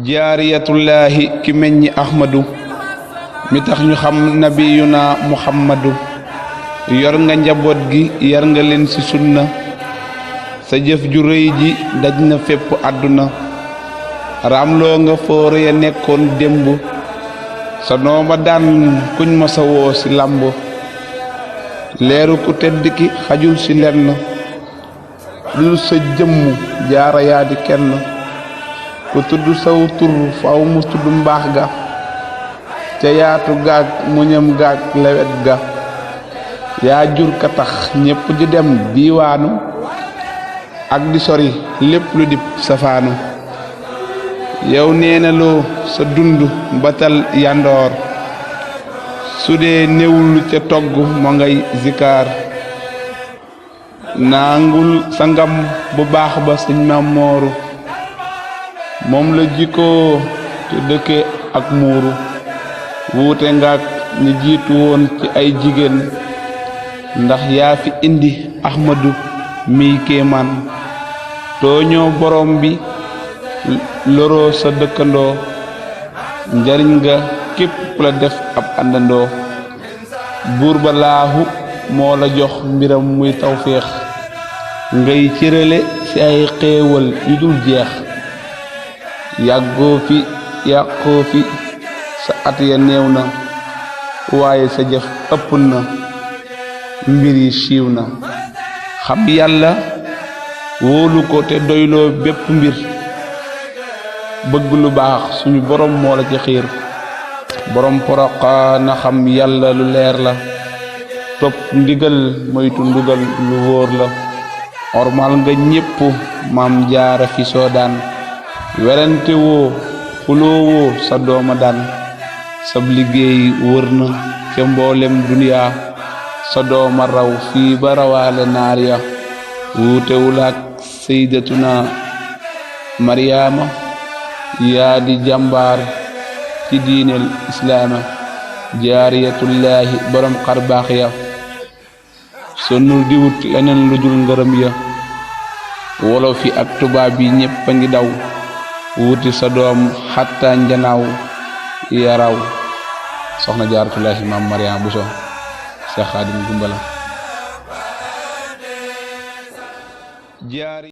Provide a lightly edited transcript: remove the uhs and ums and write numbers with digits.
jaariyatullaahi ki meññi ahmadu mi tax ñu xam nabiyuna muhammadu yor nga njaboot gi yar nga leen ci sunna sa jëf ju rëy ji daj na fépp àdduna raamloo nga foore ya nekkoon démb sa nooma daan kuñ ma sa woo ci làmb leeru ku tedd ki xajul ci lenn dul sa jëmm jaara yaa di kenn ku tudd saw tur faaw mu tudd mbaax ga ca yaatu gaag muñam gaag lewet ga yaa jur ka tax ñépp di dem diiwaanu ak di sori lépp lu dib safaanu yow neena loo sa dund batal yandoor su dee néewul ca togg mo ngay zikaar nangul sangam bu baax ba sëñ Maam Mooru moom la jikkoo te dëkke ak muuru wuute ngaak ñi jiitu woon ci ay jigéen ndax yaa fi indi ahmadu miy kéemaan tooñoo borom bi loroo sa dëkkandoo njariñ nga képp ku la def ab àndandoo buur ba laahu moo la jox mbiram muy tawféex ngay cërale ci ay xéewal yu dul jeex yàggoo fi yàqoo fi sa at ya néew na waaye sa jëf ëpp na mbir yi siiw na xam yàlla wóolu ko te doyloo bépp mbir bëgg lu baax suñu borom moo la ci xiir borom Poroxaana xam yàlla lu leer la topp ndigal moytu ndugal lu wóor la ormal nga ñépp maam jaara fi soo daan werante woo xuloo woo sa dooma daan sab liggéey wër na ca mboolem duniyaa sa dooma raw fii ba rawaale naar ya wuutewul ak sayyidatuna Maryaama yaa di jàmbaar ci diineel islaama jaariyatullaahi borom xarbaax ya sonnul di wut leneen lu dul ngërëm ya wolof yi ak tubaab yi ñépp a ngi daw wuti sa doom xatta njanaaw yaraw soxna jaaratullaahi maam Mariama Buso Seex Xaadim Gumbala